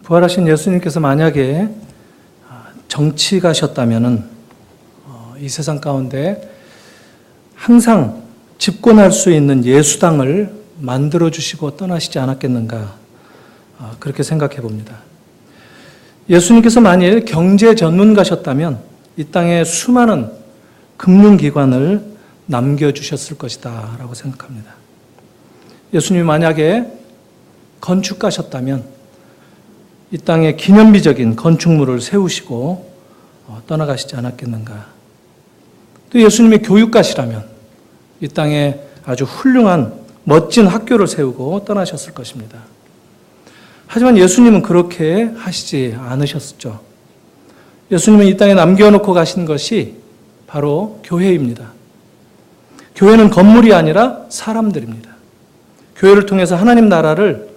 부활하신 예수님께서 만약에 정치가셨다면은 이 세상 가운데 항상 집권할 수 있는 예수당을 만들어 주시고 떠나시지 않았겠는가, 그렇게 생각해 봅니다. 예수님께서 만일 경제 전문가셨다면 이 땅에 수많은 금융기관을 남겨주셨을 것이다 라고 생각합니다. 예수님이 만약에 건축가셨다면 이 땅에 기념비적인 건축물을 세우시고 떠나가시지 않았겠는가. 또 예수님이 교육가시라면 이 땅에 아주 훌륭한 멋진 학교를 세우고 떠나셨을 것입니다. 하지만 예수님은 그렇게 하시지 않으셨죠. 예수님은 이 땅에 남겨놓고 가신 것이 바로 교회입니다. 교회는 건물이 아니라 사람들입니다. 교회를 통해서 하나님 나라를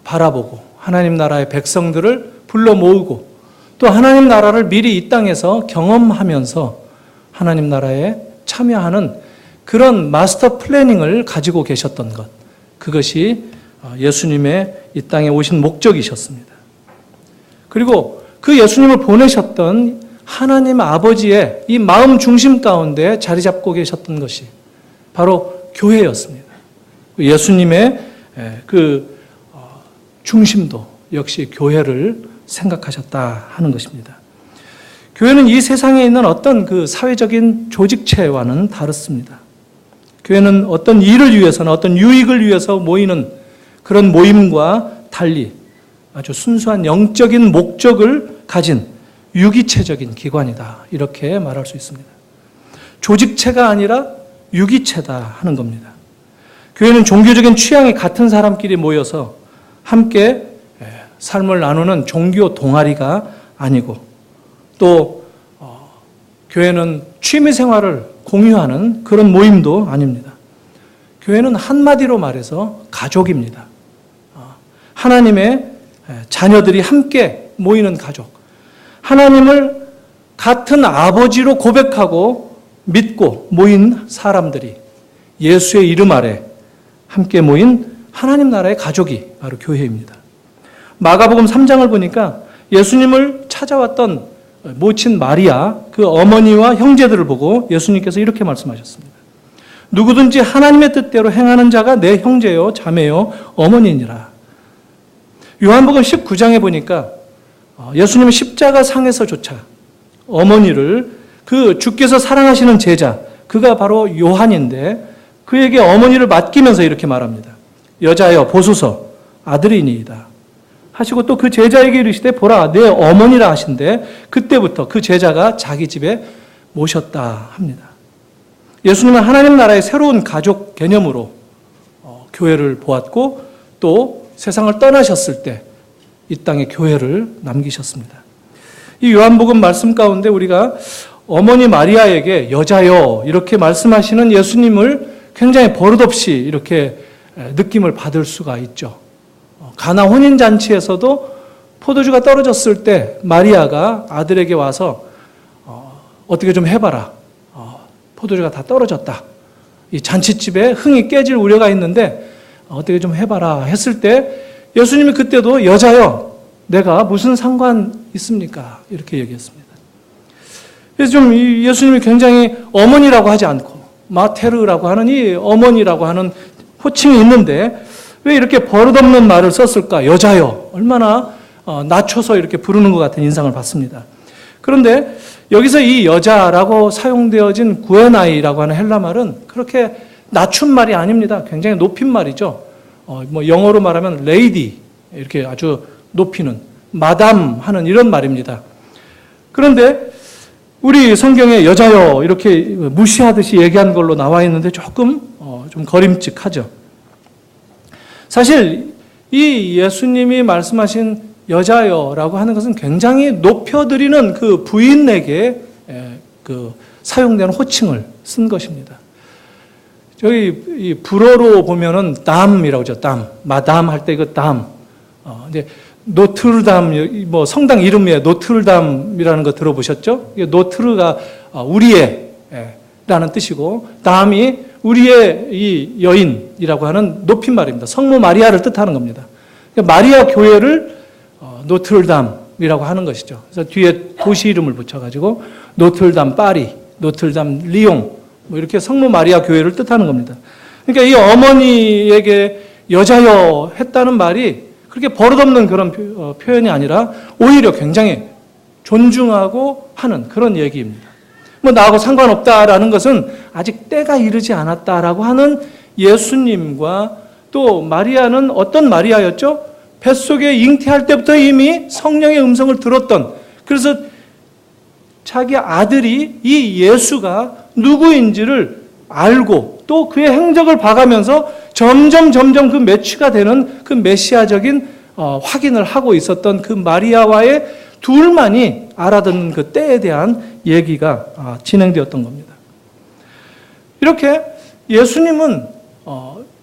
바라보고 하나님 나라의 백성들을 불러 모으고 또 하나님 나라를 미리 이 땅에서 경험하면서 하나님 나라에 참여하는 그런 마스터 플래닝을 가지고 계셨던 것, 그것이 예수님의 이 땅에 오신 목적이셨습니다. 그리고 그 예수님을 보내셨던 하나님 아버지의 이 마음 중심 가운데 자리 잡고 계셨던 것이 바로 교회였습니다. 예수님의 그 중심도 역시 교회를 생각하셨다 하는 것입니다. 교회는 이 세상에 있는 어떤 그 사회적인 조직체와는 다릅니다. 교회는 어떤 일을 위해서나 어떤 유익을 위해서 모이는 그런 모임과 달리 아주 순수한 영적인 목적을 가진 유기체적인 기관이다, 이렇게 말할 수 있습니다. 조직체가 아니라 유기체다 하는 겁니다. 교회는 종교적인 취향이 같은 사람끼리 모여서 함께 삶을 나누는 종교 동아리가 아니고 또 교회는 취미 생활을 공유하는 그런 모임도 아닙니다. 교회는 한마디로 말해서 가족입니다. 하나님의 자녀들이 함께 모이는 가족. 하나님을 같은 아버지로 고백하고 믿고 모인 사람들이 예수의 이름 아래 함께 모인 하나님 나라의 가족이 바로 교회입니다. 마가복음 3장을 보니까 예수님을 찾아왔던 모친 마리아, 그 어머니와 형제들을 보고 예수님께서 이렇게 말씀하셨습니다. 누구든지 하나님의 뜻대로 행하는 자가 내 형제요, 자매요, 어머니니라. 요한복음 19장에 보니까 예수님은 십자가 상에서조차 어머니를 그 주께서 사랑하시는 제자, 그가 바로 요한인데 그에게 어머니를 맡기면서 이렇게 말합니다. 여자여 보소서 아들이니이다 하시고 또 그 제자에게 이르시되 보라 내 어머니라 하신데 그때부터 그 제자가 자기 집에 모셨다 합니다. 예수님은 하나님 나라의 새로운 가족 개념으로 교회를 보았고 또 세상을 떠나셨을 때 이 땅에 교회를 남기셨습니다. 이 요한복음 말씀 가운데 우리가 어머니 마리아에게 여자여 이렇게 말씀하시는 예수님을 굉장히 버릇없이 이렇게 느낌을 받을 수가 있죠. 가나 혼인잔치에서도 포도주가 떨어졌을 때 마리아가 아들에게 와서 어떻게 좀 해봐라. 포도주가 다 떨어졌다. 이 잔치집에 흥이 깨질 우려가 있는데 어떻게 좀 해봐라 했을 때 예수님이 그때도 여자여 내가 무슨 상관 있습니까? 이렇게 얘기했습니다. 그래서 좀 예수님이 굉장히 어머니라고 하지 않고 마테르라고 하는 이 어머니라고 하는 호칭이 있는데 왜 이렇게 버릇없는 말을 썼을까? 여자여. 얼마나 낮춰서 이렇게 부르는 것 같은 인상을 받습니다. 그런데 여기서 이 여자라고 사용되어진 구에나이라고 하는 헬라 말은 그렇게 낮춘 말이 아닙니다. 굉장히 높인 말이죠. 뭐 영어로 말하면 레이디 이렇게 아주 높이는 마담 하는 이런 말입니다. 그런데 우리 성경에 여자여 이렇게 무시하듯이 얘기한 걸로 나와 있는데 조금 좀 거림직하죠. 사실 이 예수님이 말씀하신 여자여라고 하는 것은 굉장히 높여드리는 그 부인에게 그 사용되는 호칭을 쓴 것입니다. 저희 이 불어로 보면은 담이라고 하죠. 담, 마담 할 때 그 담. 이제 노트르담 뭐 성당 이름이에요. 노트르담이라는 거 들어보셨죠? 노트르가 우리의라는 뜻이고 담이 우리의 이 여인이라고 하는 높임말입니다. 성모 마리아를 뜻하는 겁니다. 그러니까 마리아 교회를 노트르담이라고 하는 것이죠. 그래서 뒤에 도시 이름을 붙여가지고 노트르담 파리, 노트르담 리옹 뭐 이렇게 성모 마리아 교회를 뜻하는 겁니다. 그러니까 이 어머니에게 여자여 했다는 말이 그렇게 버릇없는 그런 표현이 아니라 오히려 굉장히 존중하고 하는 그런 얘기입니다. 뭐 나하고 상관없다라는 것은 아직 때가 이르지 않았다라고 하는 예수님과 또 마리아는 어떤 마리아였죠? 뱃속에 잉태할 때부터 이미 성령의 음성을 들었던, 그래서 자기 아들이 이 예수가 누구인지를 알고 또 그의 행적을 봐가면서 점점 그 매치가 되는 그 메시아적인 확인을 하고 있었던 그 마리아와의 둘만이 알아듣는 그 때에 대한 얘기가 진행되었던 겁니다. 이렇게 예수님은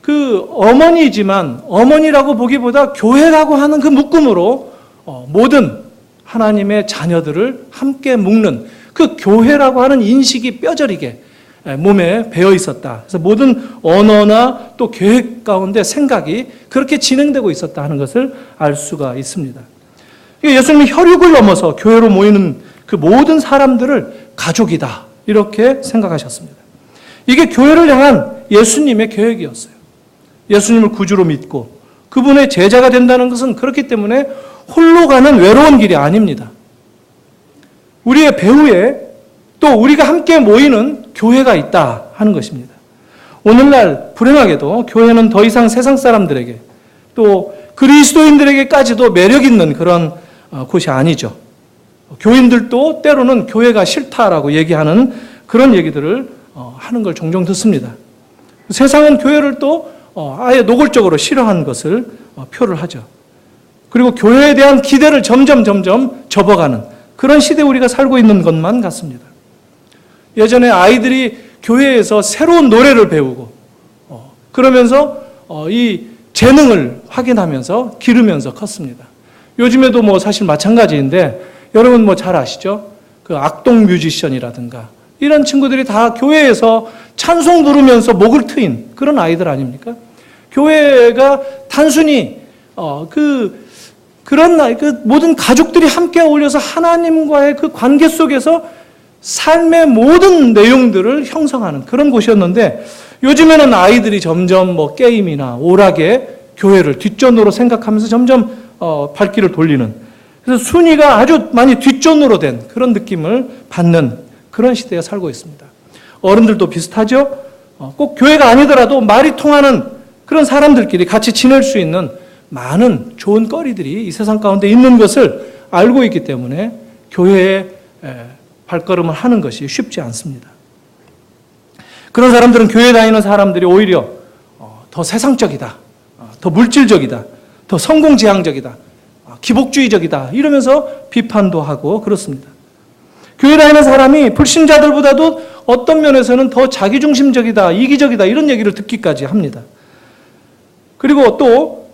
그 어머니지만 어머니라고 보기보다 교회라고 하는 그 묶음으로 모든 하나님의 자녀들을 함께 묶는 그 교회라고 하는 인식이 뼈저리게 몸에 배어 있었다. 그래서 모든 언어나 또 계획 가운데 생각이 그렇게 진행되고 있었다 하는 것을 알 수가 있습니다. 예수님이 혈육을 넘어서 교회로 모이는 그 모든 사람들을 가족이다 이렇게 생각하셨습니다. 이게 교회를 향한 예수님의 계획이었어요. 예수님을 구주로 믿고 그분의 제자가 된다는 것은 그렇기 때문에 홀로 가는 외로운 길이 아닙니다. 우리의 배후에 또 우리가 함께 모이는 교회가 있다 하는 것입니다. 오늘날 불행하게도 교회는 더 이상 세상 사람들에게 또 그리스도인들에게까지도 매력 있는 그런 곳이 아니죠. 교인들도 때로는 교회가 싫다라고 얘기하는 그런 얘기들을 하는 걸 종종 듣습니다. 세상은 교회를 또 아예 노골적으로 싫어하는 것을 표를 하죠. 그리고 교회에 대한 기대를 점점 접어가는 그런 시대에 우리가 살고 있는 것만 같습니다. 예전에 아이들이 교회에서 새로운 노래를 배우고 그러면서 이 재능을 확인하면서 기르면서 컸습니다. 요즘에도 뭐 사실 마찬가지인데 여러분 뭐 잘 아시죠? 그 악동 뮤지션이라든가 이런 친구들이 다 교회에서 찬송 부르면서 목을 트인 그런 아이들 아닙니까? 교회가 단순히 그런 그 모든 가족들이 함께 어울려서 하나님과의 그 관계 속에서 삶의 모든 내용들을 형성하는 그런 곳이었는데 요즘에는 아이들이 점점 뭐 게임이나 오락에 교회를 뒷전으로 생각하면서 점점 발길을 돌리는, 그래서 순위가 아주 많이 뒷전으로 된 그런 느낌을 받는 그런 시대에 살고 있습니다. 어른들도 비슷하죠? 꼭 교회가 아니더라도 말이 통하는 그런 사람들끼리 같이 지낼 수 있는 많은 좋은 거리들이 이 세상 가운데 있는 것을 알고 있기 때문에 교회에 발걸음을 하는 것이 쉽지 않습니다. 그런 사람들은 교회 다니는 사람들이 오히려 더 세상적이다, 더 물질적이다, 더 성공지향적이다, 기복주의적이다 이러면서 비판도 하고 그렇습니다. 교회 다니는 사람이 불신자들보다도 어떤 면에서는 더 자기중심적이다, 이기적이다 이런 얘기를 듣기까지 합니다. 그리고 또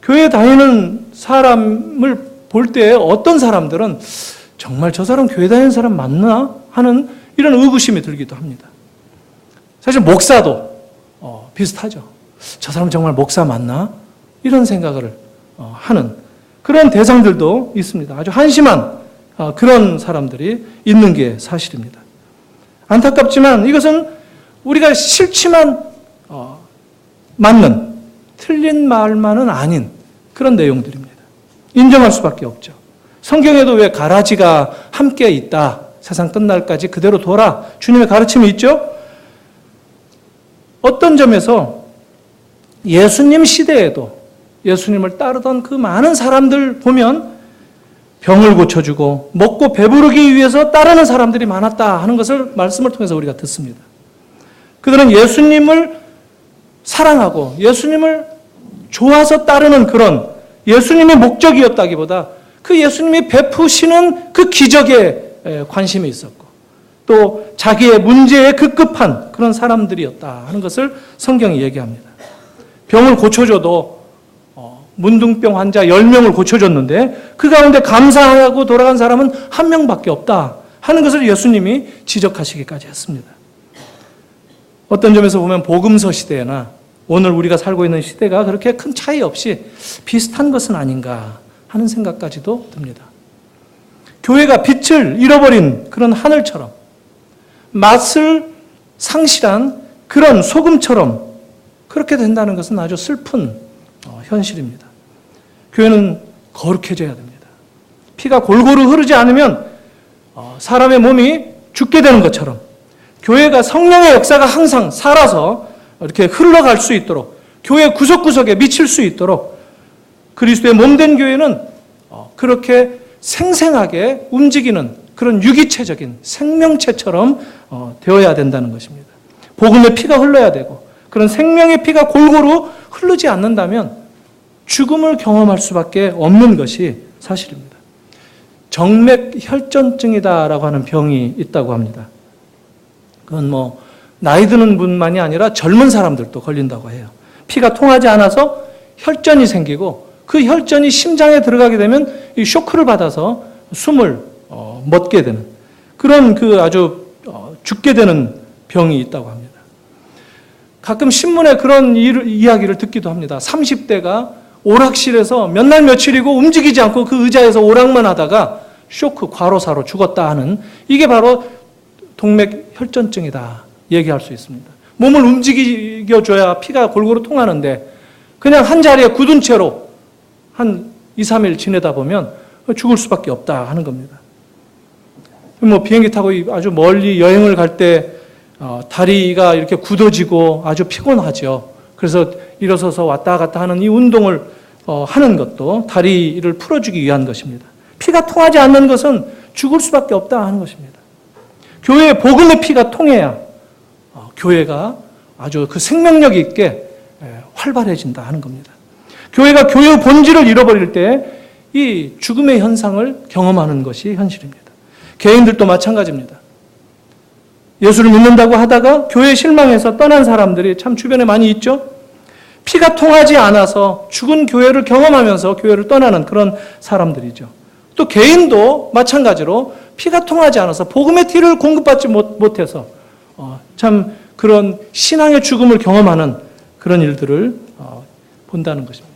교회 다니는 사람을 볼 때 어떤 사람들은 정말 저 사람 교회 다니는 사람 맞나 하는 이런 의구심이 들기도 합니다. 사실 목사도 비슷하죠. 저 사람 정말 목사 맞나? 이런 생각을 하는 그런 대상들도 있습니다. 아주 한심한 그런 사람들이 있는 게 사실입니다. 안타깝지만 이것은 우리가 싫지만 맞는 틀린 말만은 아닌 그런 내용들입니다. 인정할 수밖에 없죠. 성경에도 왜 가라지가 함께 있다, 세상 끝날까지 그대로 둬라 주님의 가르침이 있죠. 어떤 점에서 예수님 시대에도 예수님을 따르던 그 많은 사람들 보면 병을 고쳐주고 먹고 배부르기 위해서 따르는 사람들이 많았다 하는 것을 말씀을 통해서 우리가 듣습니다. 그들은 예수님을 사랑하고 예수님을 좋아서 따르는 그런 예수님의 목적이었다기보다 그 예수님이 베푸시는 그 기적에 관심이 있었고 또 자기의 문제에 급급한 그런 사람들이었다 하는 것을 성경이 얘기합니다. 병을 고쳐줘도 문둥병 환자 10명을 고쳐줬는데 그 가운데 감사하고 돌아간 사람은 한 명밖에 없다 하는 것을 예수님이 지적하시기까지 했습니다. 어떤 점에서 보면 복음서 시대나 오늘 우리가 살고 있는 시대가 그렇게 큰 차이 없이 비슷한 것은 아닌가 하는 생각까지도 듭니다. 교회가 빛을 잃어버린 그런 하늘처럼 맛을 상실한 그런 소금처럼 그렇게 된다는 것은 아주 슬픈 현실입니다. 교회는 거룩해져야 됩니다. 피가 골고루 흐르지 않으면 사람의 몸이 죽게 되는 것처럼 교회가 성령의 역사가 항상 살아서 이렇게 흘러갈 수 있도록 교회 구석구석에 미칠 수 있도록 그리스도의 몸된 교회는 그렇게 생생하게 움직이는 그런 유기체적인 생명체처럼 되어야 된다는 것입니다. 복음의 피가 흘러야 되고 그런 생명의 피가 골고루 흐르지 않는다면 죽음을 경험할 수밖에 없는 것이 사실입니다. 정맥혈전증이다라고 하는 병이 있다고 합니다. 그건 나이 드는 분만이 아니라 젊은 사람들도 걸린다고 해요. 피가 통하지 않아서 혈전이 생기고 그 혈전이 심장에 들어가게 되면 이 쇼크를 받아서 숨을 멎게 되는 그런 아주 죽게 되는 병이 있다고 합니다. 가끔 신문에 그런 이야기를 듣기도 합니다. 30대가 오락실에서 몇 날 며칠이고 움직이지 않고 그 의자에서 오락만 하다가 쇼크, 과로사로 죽었다 하는 이게 바로 동맥혈전증이다 얘기할 수 있습니다. 몸을 움직여줘야 피가 골고루 통하는데 그냥 한 자리에 굳은 채로 한 2, 3일 지내다 보면 죽을 수밖에 없다 하는 겁니다. 비행기 타고 아주 멀리 여행을 갈 때 다리가 이렇게 굳어지고 아주 피곤하죠. 그래서 일어서서 왔다 갔다 하는 이 운동을 하는 것도 다리를 풀어주기 위한 것입니다. 피가 통하지 않는 것은 죽을 수밖에 없다 하는 것입니다. 교회에 복음의 피가 통해야 교회가 아주 그 생명력 있게 활발해진다 하는 겁니다. 교회가 교회의 본질을 잃어버릴 때 이 죽음의 현상을 경험하는 것이 현실입니다. 개인들도 마찬가지입니다. 예수를 믿는다고 하다가 교회에 실망해서 떠난 사람들이 참 주변에 많이 있죠. 피가 통하지 않아서 죽은 교회를 경험하면서 교회를 떠나는 그런 사람들이죠. 또 개인도 마찬가지로 피가 통하지 않아서 복음의 티를 공급받지 못해서 참 그런 신앙의 죽음을 경험하는 그런 일들을 본다는 것입니다.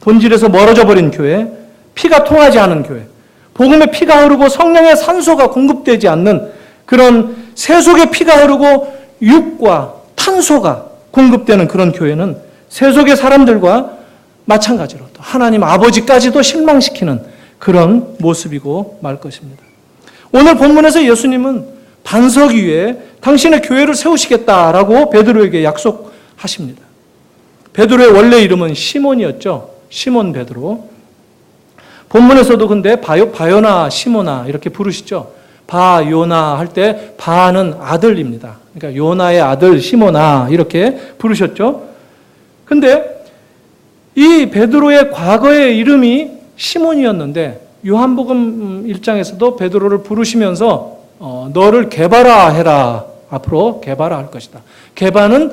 본질에서 멀어져 버린 교회, 피가 통하지 않은 교회, 복음의 피가 흐르고 성령의 산소가 공급되지 않는 그런 세속의 피가 흐르고 육과 탄소가 공급되는 그런 교회는 세속의 사람들과 마찬가지로 또 하나님 아버지까지도 실망시키는 그런 모습이고 말 것입니다. 오늘 본문에서 예수님은 반석 위에 당신의 교회를 세우시겠다라고 베드로에게 약속하십니다. 베드로의 원래 이름은 시몬이었죠. 시몬 베드로. 본문에서도 근데 바요나 시모나 이렇게 부르시죠. 바요나 할 때 바는 아들입니다. 그러니까 요나의 아들 시모나 이렇게 부르셨죠. 근데 이 베드로의 과거의 이름이 시몬이었는데 요한복음 1장에서도 베드로를 부르시면서 너를 게바라해라. 앞으로 게바라 할 것이다. 게바는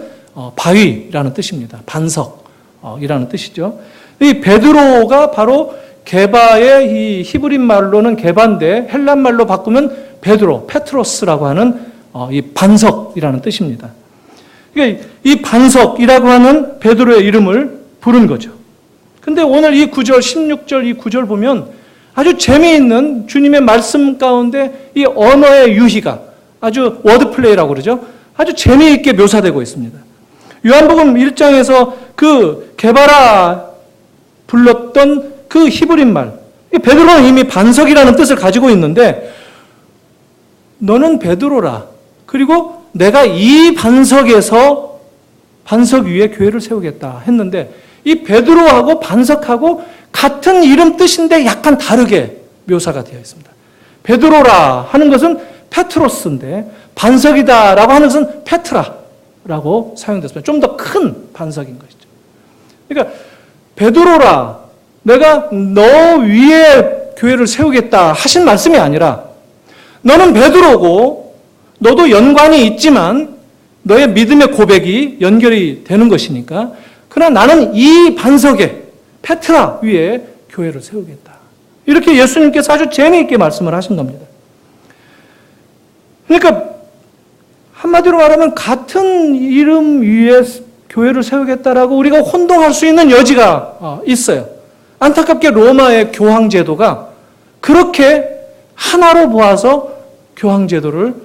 바위라는 뜻입니다. 반석이라는 뜻이죠. 이 베드로가 바로 게바의 이 히브리 말로는 게바인데 헬란 말로 바꾸면 베드로, 페트로스라고 하는 이 반석이라는 뜻입니다. 그러니까 이 반석이라고 하는 베드로의 이름을 부른 거죠. 근데 오늘 이 9절, 16절 이 9절 보면 아주 재미있는 주님의 말씀 가운데 이 언어의 유희가 아주 워드플레이라고 그러죠. 아주 재미있게 묘사되고 있습니다. 요한복음 1장에서 그 게바라 불렀던 그 히브리 말, 베드로는 이미 반석이라는 뜻을 가지고 있는데 너는 베드로라. 그리고 내가 이 반석에서 반석 위에 교회를 세우겠다 했는데 이 베드로하고 반석하고 같은 이름 뜻인데 약간 다르게 묘사가 되어 있습니다. 베드로라 하는 것은 페트로스인데 반석이다라고 하는 것은 페트라라고 사용됐습니다. 좀 더 큰 반석인 것이죠. 그러니까 베드로라 내가 너 위에 교회를 세우겠다 하신 말씀이 아니라 너는 베드로고 너도 연관이 있지만 너의 믿음의 고백이 연결이 되는 것이니까 그러나 나는 이 반석에 페트라 위에 교회를 세우겠다. 이렇게 예수님께서 아주 재미있게 말씀을 하신 겁니다. 그러니까 한마디로 말하면 같은 이름 위에 교회를 세우겠다라고 우리가 혼동할 수 있는 여지가 있어요. 안타깝게 로마의 교황제도가 그렇게 하나로 보아서 교황제도를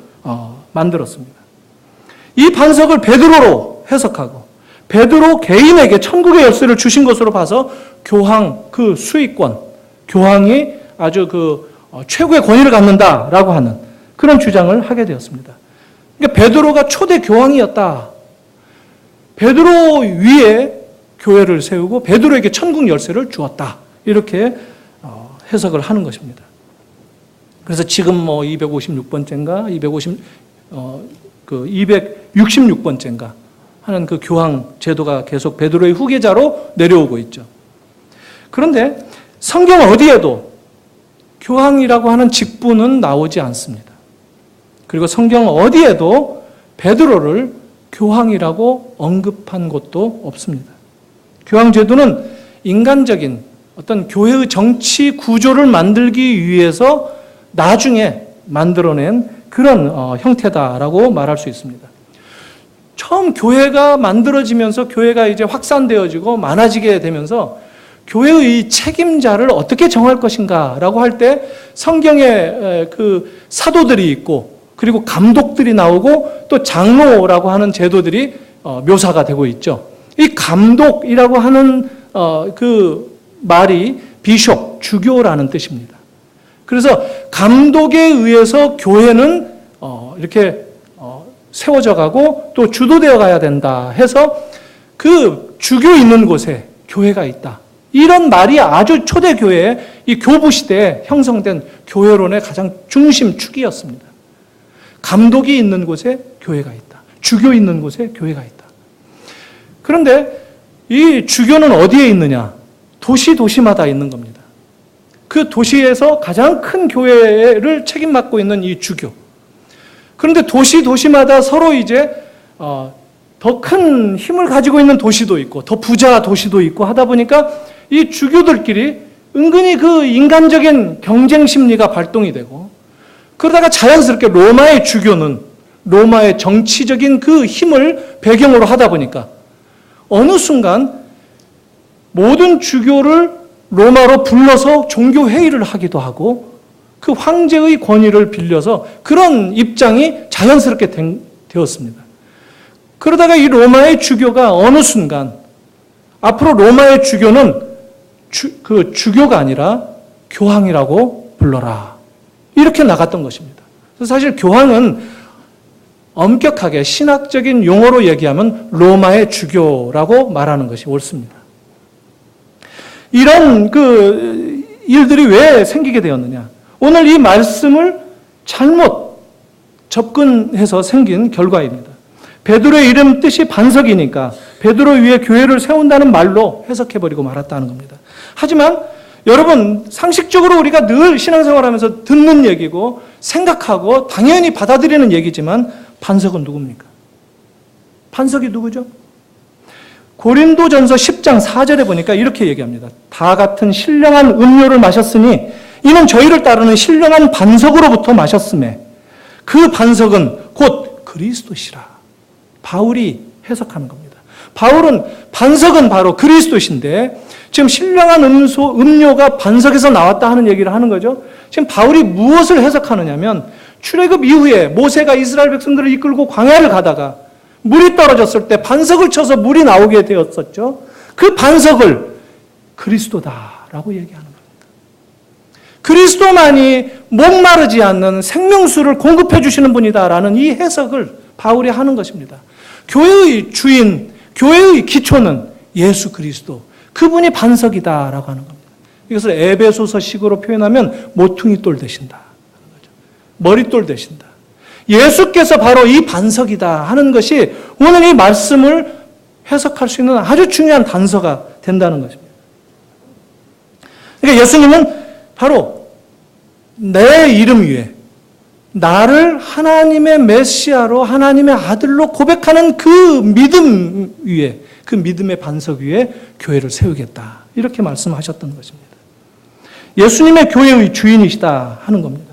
만들었습니다. 이 반석을 베드로로 해석하고 베드로 개인에게 천국의 열쇠를 주신 것으로 봐서 교황 그 수익권, 교황이 아주 최고의 권위를 갖는다라고 하는 그런 주장을 하게 되었습니다. 그러니까 베드로가 초대 교황이었다. 베드로 위에 교회를 세우고 베드로에게 천국 열쇠를 주었다. 이렇게 해석을 하는 것입니다. 그래서 지금 256번째인가 266번째인가 하는 그 교황 제도가 계속 베드로의 후계자로 내려오고 있죠. 그런데 성경 어디에도 교황이라고 하는 직분은 나오지 않습니다. 그리고 성경 어디에도 베드로를 교황이라고 언급한 곳도 없습니다. 교황 제도는 인간적인 어떤 교회의 정치 구조를 만들기 위해서 나중에 만들어낸 그런 형태다라고 말할 수 있습니다. 처음 교회가 만들어지면서 교회가 이제 확산되어지고 많아지게 되면서 교회의 책임자를 어떻게 정할 것인가라고 할 때 성경에 그 사도들이 있고 그리고 감독들이 나오고 또 장로라고 하는 제도들이 묘사가 되고 있죠. 이 감독이라고 하는 그 말이 비숍, 주교라는 뜻입니다. 그래서 감독에 의해서 교회는 이렇게 세워져 가고 또 주도되어 가야 된다 해서 그 주교 있는 곳에 교회가 있다. 이런 말이 아주 초대교회의 이 교부 시대에 형성된 교회론의 가장 중심축이었습니다. 감독이 있는 곳에 교회가 있다. 주교 있는 곳에 교회가 있다. 그런데 이 주교는 어디에 있느냐? 도시마다 있는 겁니다. 그 도시에서 가장 큰 교회를 책임 맡고 있는 이 주교. 그런데 도시마다 서로 이제 더 큰 힘을 가지고 있는 도시도 있고 더 부자 도시도 있고 하다 보니까 이 주교들끼리 은근히 그 인간적인 경쟁 심리가 발동이 되고 그러다가 자연스럽게 로마의 주교는 로마의 정치적인 그 힘을 배경으로 하다 보니까 어느 순간 모든 주교를 로마로 불러서 종교회의를 하기도 하고 그 황제의 권위를 빌려서 그런 입장이 자연스럽게 되었습니다. 그러다가 이 로마의 주교가 어느 순간 앞으로 로마의 주교는 그 주교가 아니라 교황이라고 불러라. 이렇게 나갔던 것입니다. 그래서 사실 교황은 엄격하게 신학적인 용어로 얘기하면 로마의 주교라고 말하는 것이 옳습니다. 이런 그 일들이 왜 생기게 되었느냐? 오늘 이 말씀을 잘못 접근해서 생긴 결과입니다. 베드로의 이름 뜻이 반석이니까 베드로 위에 교회를 세운다는 말로 해석해버리고 말았다는 겁니다. 하지만 여러분 상식적으로 우리가 늘 신앙생활하면서 듣는 얘기고 생각하고 당연히 받아들이는 얘기지만 반석은 누굽니까? 반석이 누구죠? 고린도전서 10장 4절에 보니까 이렇게 얘기합니다. 다 같은 신령한 음료를 마셨으니 이는 저희를 따르는 신령한 반석으로부터 마셨음에 그 반석은 곧 그리스도시라. 바울이 해석하는 겁니다. 바울은 반석은 바로 그리스도신데 지금 신령한 음료가 반석에서 나왔다 하는 얘기를 하는 거죠. 지금 바울이 무엇을 해석하느냐면 출애굽 이후에 모세가 이스라엘 백성들을 이끌고 광야를 가다가 물이 떨어졌을 때 반석을 쳐서 물이 나오게 되었었죠. 그 반석을 그리스도다라고 얘기하는 겁니다. 그리스도만이 목마르지 않는 생명수를 공급해 주시는 분이다라는 이 해석을 바울이 하는 것입니다. 교회의 주인, 교회의 기초는 예수 그리스도, 그분이 반석이다라고 하는 겁니다. 이것을 에베소서식으로 표현하면 모퉁이돌 되신다. 머릿돌 되신다. 예수께서 바로 이 반석이다 하는 것이 오늘 이 말씀을 해석할 수 있는 아주 중요한 단서가 된다는 것입니다. 그러니까 예수님은 바로 내 이름 위에 나를 하나님의 메시아로 하나님의 아들로 고백하는 그 믿음 위에 그 믿음의 반석 위에 교회를 세우겠다. 이렇게 말씀하셨던 것입니다. 예수님의 교회의 주인이시다 하는 겁니다.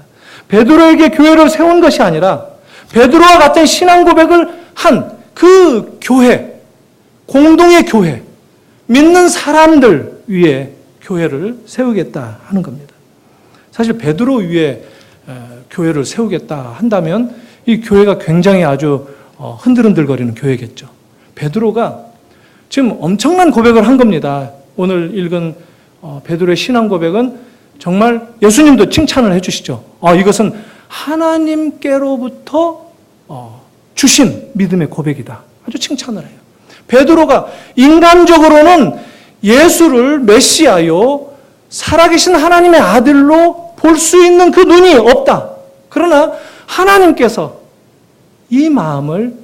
베드로에게 교회를 세운 것이 아니라 베드로와 같은 신앙 고백을 한 그 교회, 공동의 교회, 믿는 사람들 위에 교회를 세우겠다 하는 겁니다. 사실 베드로 위에 교회를 세우겠다 한다면 이 교회가 굉장히 아주 흔들흔들거리는 교회겠죠. 베드로가 지금 엄청난 고백을 한 겁니다. 오늘 읽은 베드로의 신앙 고백은 정말 예수님도 칭찬을 해주시죠. 이것은 하나님께로부터 주신 믿음의 고백이다. 아주 칭찬을 해요. 베드로가 인간적으로는 예수를 메시아요, 살아계신 하나님의 아들로 볼 수 있는 그 눈이 없다. 그러나 하나님께서 이 마음을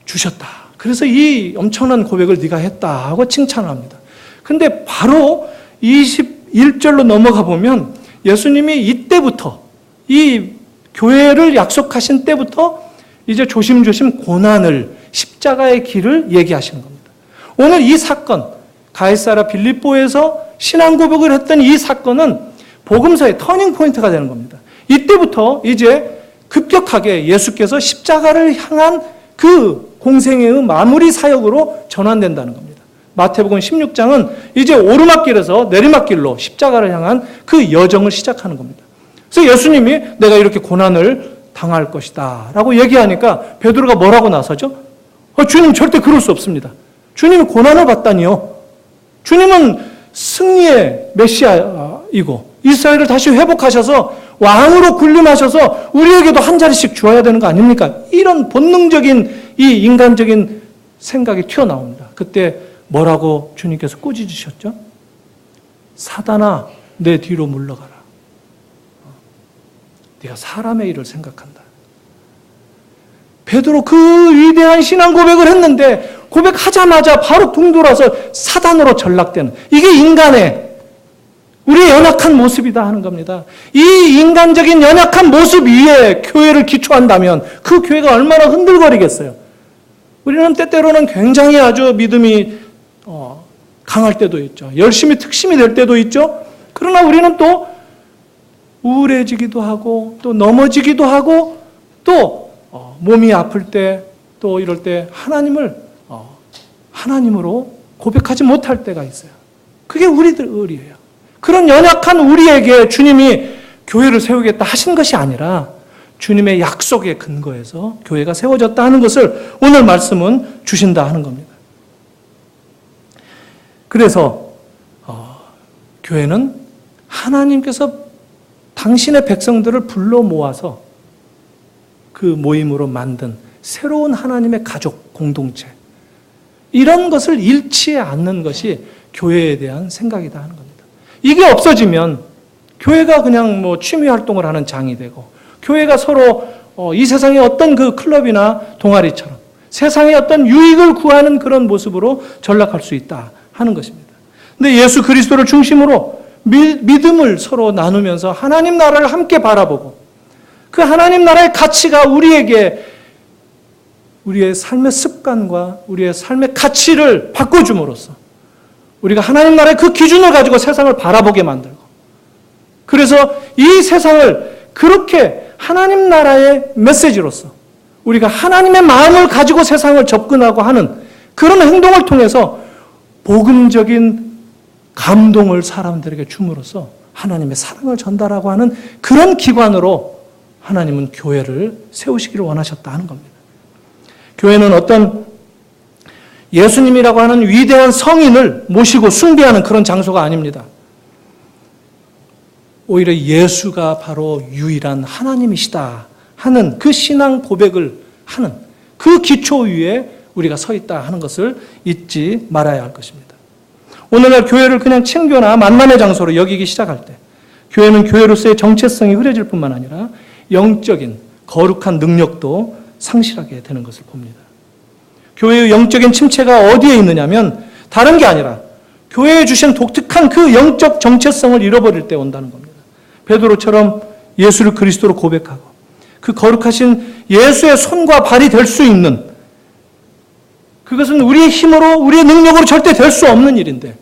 주셨다. 그래서 이 엄청난 고백을 네가 했다 하고 칭찬을 합니다. 근데 바로 21절로 넘어가 보면 예수님이 이때부터 이 교회를 약속하신 때부터 이제 조심조심 고난을, 십자가의 길을 얘기하시는 겁니다. 오늘 이 사건, 가이사랴 빌립보에서 신앙 고백을 했던 이 사건은 복음서의 터닝 포인트가 되는 겁니다. 이때부터 이제 급격하게 예수께서 십자가를 향한 그 공생애의 마무리 사역으로 전환된다는 겁니다. 마태복음 16장은 이제 오르막길에서 내리막길로 십자가를 향한 그 여정을 시작하는 겁니다. 그래서 예수님이 내가 이렇게 고난을 당할 것이다 라고 얘기하니까 베드로가 뭐라고 나서죠? 주님 절대 그럴 수 없습니다. 주님이 고난을 받다니요. 주님은 승리의 메시아이고 이스라엘을 다시 회복하셔서 왕으로 군림하셔서 우리에게도 한 자리씩 주어야 되는 거 아닙니까? 이런 본능적인 이 인간적인 생각이 튀어나옵니다. 그때 뭐라고 주님께서 꾸짖으셨죠? 사단아, 내 뒤로 물러가라. 네가 사람의 일을 생각한다. 베드로 그 위대한 신앙 고백을 했는데 고백하자마자 바로 둥돌아서 사단으로 전락되는, 이게 인간의 우리의 연약한 모습이다 하는 겁니다. 이 인간적인 연약한 모습 위에 교회를 기초한다면 그 교회가 얼마나 흔들거리겠어요. 우리는 때때로는 굉장히 아주 믿음이 강할 때도 있죠. 열심히 특심이 될 때도 있죠. 그러나 우리는 또 우울해지기도 하고 또 넘어지기도 하고 또 몸이 아플 때 또 이럴 때 하나님으로 고백하지 못할 때가 있어요. 그게 우리들 의리예요. 그런 연약한 우리에게 주님이 교회를 세우겠다 하신 것이 아니라 주님의 약속에 근거해서 교회가 세워졌다 하는 것을 오늘 말씀은 주신다 하는 겁니다. 그래서 교회는 하나님께서 당신의 백성들을 불러 모아서 그 모임으로 만든 새로운 하나님의 가족 공동체, 이런 것을 잃지 않는 것이 교회에 대한 생각이다 하는 겁니다. 이게 없어지면 교회가 그냥 취미 활동을 하는 장이 되고 교회가 서로 이 세상의 어떤 그 클럽이나 동아리처럼 세상의 어떤 유익을 구하는 그런 모습으로 전락할 수 있다 하는 것입니다. 근데 예수 그리스도를 중심으로 믿음을 서로 나누면서 하나님 나라를 함께 바라보고 그 하나님 나라의 가치가 우리에게 우리의 삶의 습관과 우리의 삶의 가치를 바꿔줌으로써 우리가 하나님 나라의 그 기준을 가지고 세상을 바라보게 만들고, 그래서 이 세상을 그렇게 하나님 나라의 메시지로서 우리가 하나님의 마음을 가지고 세상을 접근하고 하는 그런 행동을 통해서 복음적인 감동을 사람들에게 줌으로써 하나님의 사랑을 전달하고 하는 그런 기관으로 하나님은 교회를 세우시기를 원하셨다 하는 겁니다. 교회는 어떤 예수님이라고 하는 위대한 성인을 모시고 숭배하는 그런 장소가 아닙니다. 오히려 예수가 바로 유일한 하나님이시다 하는 그 신앙 고백을 하는 그 기초 위에 우리가 서 있다 하는 것을 잊지 말아야 할 것입니다. 오늘날 교회를 그냥 친교나 만남의 장소로 여기기 시작할 때 교회는 교회로서의 정체성이 흐려질 뿐만 아니라 영적인 거룩한 능력도 상실하게 되는 것을 봅니다. 교회의 영적인 침체가 어디에 있느냐면 다른 게 아니라 교회에 주신 독특한 그 영적 정체성을 잃어버릴 때 온다는 겁니다. 베드로처럼 예수를 그리스도로 고백하고 그 거룩하신 예수의 손과 발이 될 수 있는, 그것은 우리의 힘으로 우리의 능력으로 절대 될 수 없는 일인데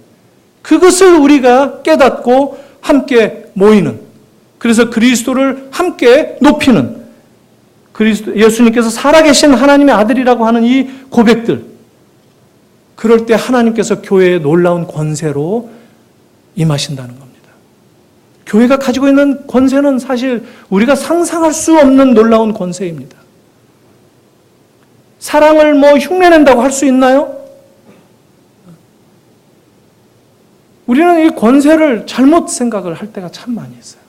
그것을 우리가 깨닫고 함께 모이는, 그래서 그리스도를 함께 높이는, 예수님께서 살아계신 하나님의 아들이라고 하는 이 고백들, 그럴 때 하나님께서 교회의 놀라운 권세로 임하신다는 겁니다. 교회가 가지고 있는 권세는 사실 우리가 상상할 수 없는 놀라운 권세입니다. 사랑을 흉내낸다고 할 수 있나요? 우리는 이 권세를 잘못 생각을 할 때가 참 많이 있어요.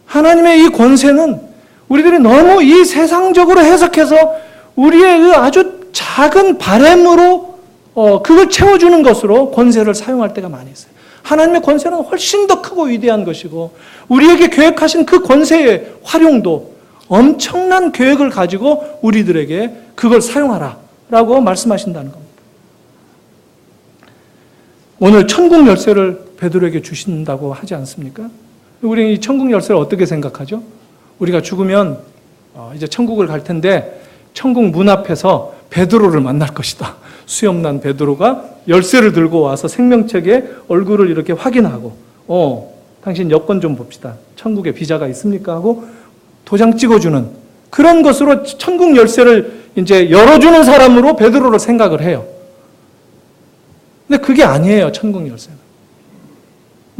하나님의 이 권세는 우리들이 너무 이 세상적으로 해석해서 우리의 그 아주 작은 바램으로 그걸 채워주는 것으로 권세를 사용할 때가 많이 있어요. 하나님의 권세는 훨씬 더 크고 위대한 것이고 우리에게 계획하신 그 권세의 활용도 엄청난 계획을 가지고 우리들에게 그걸 사용하라라고 말씀하신다는 겁니다. 오늘 천국 열쇠를 베드로에게 주신다고 하지 않습니까? 우리는 이 천국 열쇠를 어떻게 생각하죠? 우리가 죽으면 이제 천국을 갈 텐데 천국 문 앞에서 베드로를 만날 것이다. 수염난 베드로가 열쇠를 들고 와서 생명책에 얼굴을 이렇게 확인하고 당신 여권 좀 봅시다. 천국에 비자가 있습니까? 하고 도장 찍어주는 그런 것으로 천국 열쇠를 이제 열어주는 사람으로 베드로를 생각을 해요. 근데 그게 아니에요. 천국 열쇠는.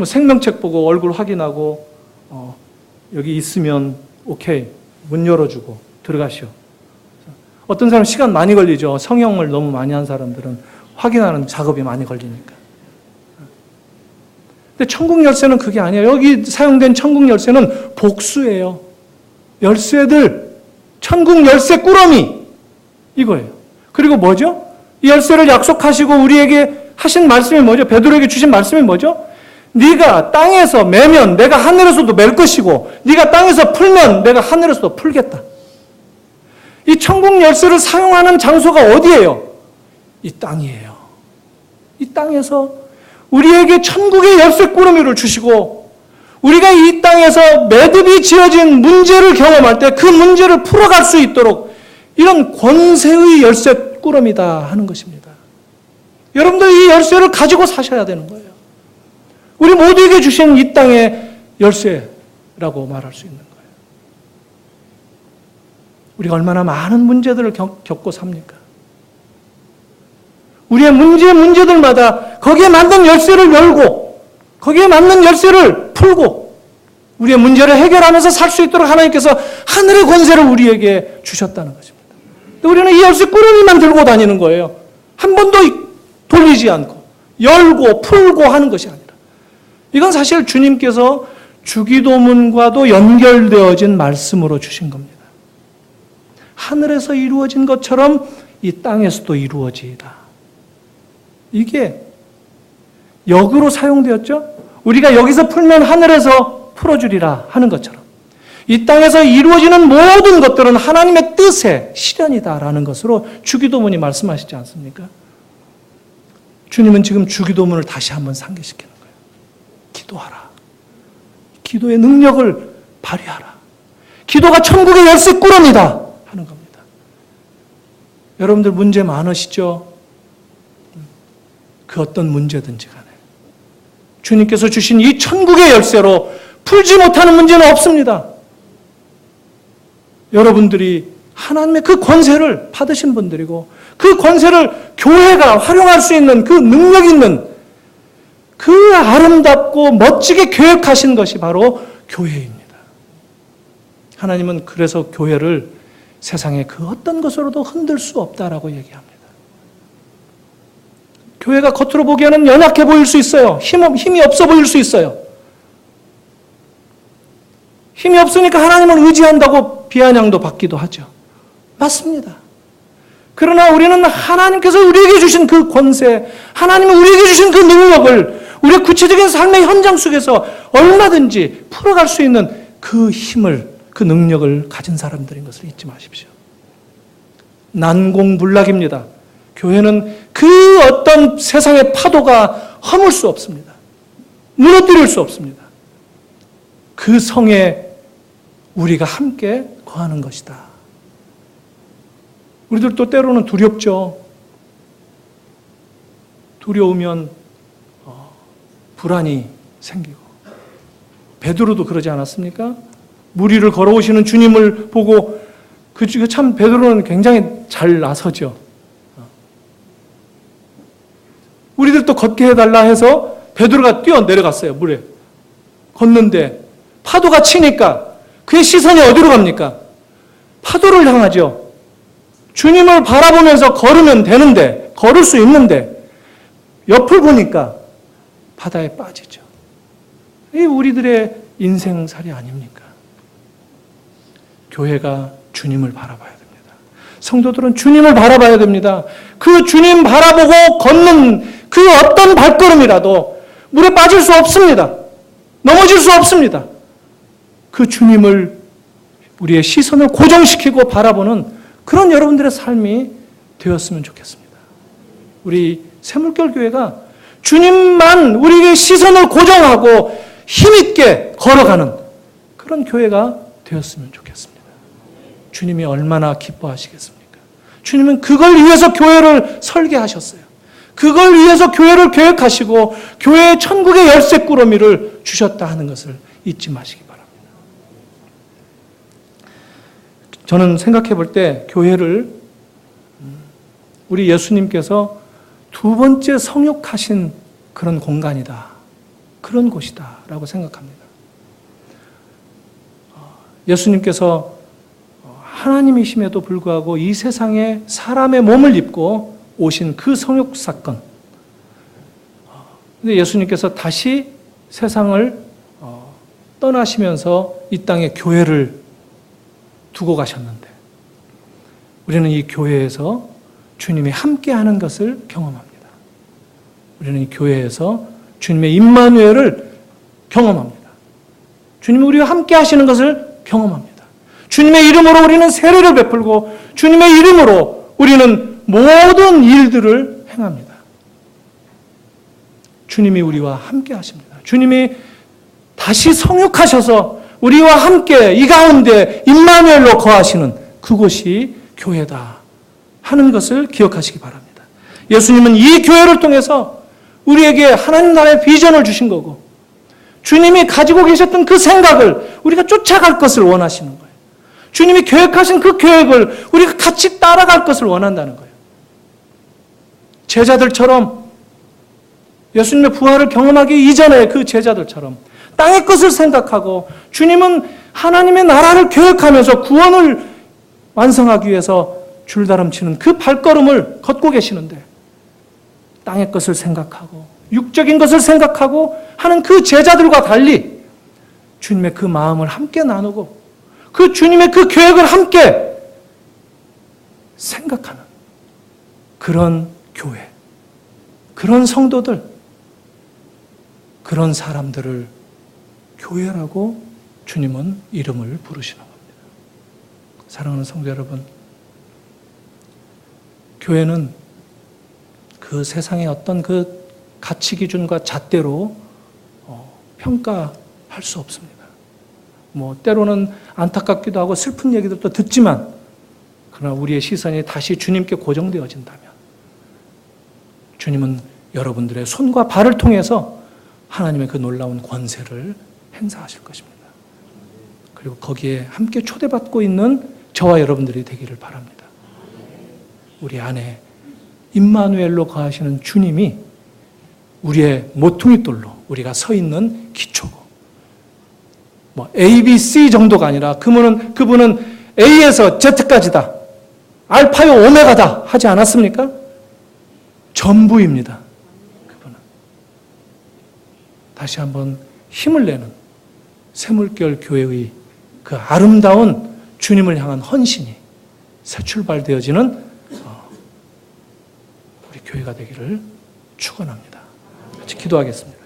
생명책 보고 얼굴 확인하고 여기 있으면 오케이 문 열어주고 들어가시오. 어떤 사람 시간 많이 걸리죠. 성형을 너무 많이 한 사람들은 확인하는 작업이 많이 걸리니까. 근데 천국 열쇠는 그게 아니에요. 여기 사용된 천국 열쇠는 복수예요. 열쇠들, 천국 열쇠 꾸러미 이거예요. 그리고 뭐죠? 이 열쇠를 약속하시고 우리에게 하신 말씀이 뭐죠? 베드로에게 주신 말씀이 뭐죠? 네가 땅에서 매면 내가 하늘에서도 맬 것이고 네가 땅에서 풀면 내가 하늘에서도 풀겠다. 이 천국 열쇠를 사용하는 장소가 어디예요? 이 땅이에요. 이 땅에서 우리에게 천국의 열쇠 꾸러미를 주시고 우리가 이 땅에서 매듭이 지어진 문제를 경험할 때 그 문제를 풀어갈 수 있도록 이런 권세의 열쇠 꾸러미다 하는 것입니다. 여러분들 이 열쇠를 가지고 사셔야 되는 거예요. 우리 모두에게 주신 이 땅의 열쇠라고 말할 수 있는 거예요. 우리가 얼마나 많은 문제들을 겪고 삽니까? 우리의 문제들마다 거기에 맞는 열쇠를 열고 거기에 맞는 열쇠를 풀고 우리의 문제를 해결하면서 살 수 있도록 하나님께서 하늘의 권세를 우리에게 주셨다는 것입니다. 우리는 이 열쇠 꾸러미만 들고 다니는 거예요. 한 번도 돌리지 않고 열고 풀고 하는 것이 아니라 이건 사실 주님께서 주기도문과도 연결되어진 말씀으로 주신 겁니다. 하늘에서 이루어진 것처럼 이 땅에서도 이루어지이다. 이게 역으로 사용되었죠? 우리가 여기서 풀면 하늘에서 풀어주리라 하는 것처럼 이 땅에서 이루어지는 모든 것들은 하나님의 뜻의 실현이다라는 것으로 주기도문이 말씀하시지 않습니까? 주님은 지금 주기도문을 다시 한번 상기시키는 거예요. 기도하라. 기도의 능력을 발휘하라. 기도가 천국의 열쇠 꾸러미다 하는 겁니다. 여러분들 문제 많으시죠? 그 어떤 문제든지 간에 주님께서 주신 이 천국의 열쇠로 풀지 못하는 문제는 없습니다. 여러분들이 하나님의 그 권세를 받으신 분들이고 그 권세를 교회가 활용할 수 있는 그 능력 있는 그 아름답고 멋지게 계획하신 것이 바로 교회입니다. 하나님은 그래서 교회를 세상의 그 어떤 것으로도 흔들 수 없다라고 얘기합니다. 교회가 겉으로 보기에는 연약해 보일 수 있어요. 힘이 없어 보일 수 있어요. 힘이 없으니까 하나님을 의지한다고 비아냥도 받기도 하죠. 맞습니다. 그러나 우리는 하나님께서 우리에게 주신 그 권세, 하나님이 우리에게 주신 그 능력을 우리의 구체적인 삶의 현장 속에서 얼마든지 풀어갈 수 있는 그 힘을, 그 능력을 가진 사람들인 것을 잊지 마십시오. 난공불락입니다. 교회는 그 어떤 세상의 파도가 허물 수 없습니다. 무너뜨릴 수 없습니다. 그 성에 우리가 함께 거하는 것이다. 우리들도 때로는 두렵죠. 두려우면 불안이 생기고 베드로도 그러지 않았습니까? 물 위를 걸어오시는 주님을 보고 참 베드로는 굉장히 잘 나서죠. 우리들도 걷게 해달라 해서 베드로가 뛰어 내려갔어요. 물에. 걷는데 파도가 치니까 그의 시선이 어디로 갑니까? 파도를 향하죠. 주님을 바라보면서 걸으면 되는데, 걸을 수 있는데 옆을 보니까 바다에 빠지죠. 이 우리들의 인생살이 아닙니까? 교회가 주님을 바라봐야 됩니다. 성도들은 주님을 바라봐야 됩니다. 그 주님 바라보고 걷는 그 어떤 발걸음이라도 물에 빠질 수 없습니다. 넘어질 수 없습니다. 그 주님을 우리의 시선을 고정시키고 바라보는 그런 여러분들의 삶이 되었으면 좋겠습니다. 우리 샘물결 교회가 주님만 우리의 시선을 고정하고 힘있게 걸어가는 그런 교회가 되었으면 좋겠습니다. 주님이 얼마나 기뻐하시겠습니까? 주님은 그걸 위해서 교회를 설계하셨어요. 그걸 위해서 교회를 계획하시고 교회의 천국의 열쇠 꾸러미를 주셨다 하는 것을 잊지 마시기 바랍니다. 저는 생각해 볼 때 교회를 우리 예수님께서 두 번째 성육하신 그런 공간이다. 그런 곳이다 라고 생각합니다. 예수님께서 하나님이심에도 불구하고 이 세상에 사람의 몸을 입고 오신 그 성육 사건. 근데 예수님께서 다시 세상을 떠나시면서 이 땅에 교회를 두고 가셨는데 우리는 이 교회에서 주님이 함께하는 것을 경험합니다. 우리는 이 교회에서 주님의 임마누엘을 경험합니다. 주님이 우리와 함께 하시는 것을 경험합니다. 주님의 이름으로 우리는 세례를 베풀고 주님의 이름으로 우리는 모든 일들을 행합니다. 주님이 우리와 함께 하십니다. 주님이 다시 성육하셔서 우리와 함께 이 가운데 임마누엘로 거하시는 그곳이 교회다 하는 것을 기억하시기 바랍니다. 예수님은 이 교회를 통해서 우리에게 하나님 나라의 비전을 주신 거고 주님이 가지고 계셨던 그 생각을 우리가 쫓아갈 것을 원하시는 거예요. 주님이 계획하신 그 계획을 우리가 같이 따라갈 것을 원한다는 거예요. 제자들처럼 예수님의 부활을 경험하기 이전에 그 제자들처럼 땅의 것을 생각하고 주님은 하나님의 나라를 계획하면서 구원을 완성하기 위해서 줄다름치는 그 발걸음을 걷고 계시는데 땅의 것을 생각하고 육적인 것을 생각하고 하는 그 제자들과 달리 주님의 그 마음을 함께 나누고 그 주님의 그 계획을 함께 생각하는 그런 교회, 그런 성도들, 그런 사람들을 교회라고 주님은 이름을 부르시는 겁니다. 사랑하는 성도 여러분, 교회는 그 세상의 어떤 그 가치 기준과 잣대로 평가할 수 없습니다. 때로는 안타깝기도 하고 슬픈 얘기들도 듣지만 그러나 우리의 시선이 다시 주님께 고정되어진다면 주님은 여러분들의 손과 발을 통해서 하나님의 그 놀라운 권세를 행사하실 것입니다. 그리고 거기에 함께 초대받고 있는 저와 여러분들이 되기를 바랍니다. 우리 안에 임마누엘로 거하시는 주님이 우리의 모퉁이돌로 우리가 서 있는 기초고 A, B, C 정도가 아니라 그분은 A에서 Z까지다. 알파요 오메가다 하지 않았습니까? 전부입니다. 그분은. 다시 한번 힘을 내는 샘물결 교회의 그 아름다운 주님을 향한 헌신이 새 출발되어지는 우리 교회가 되기를 축원합니다. 같이 기도하겠습니다.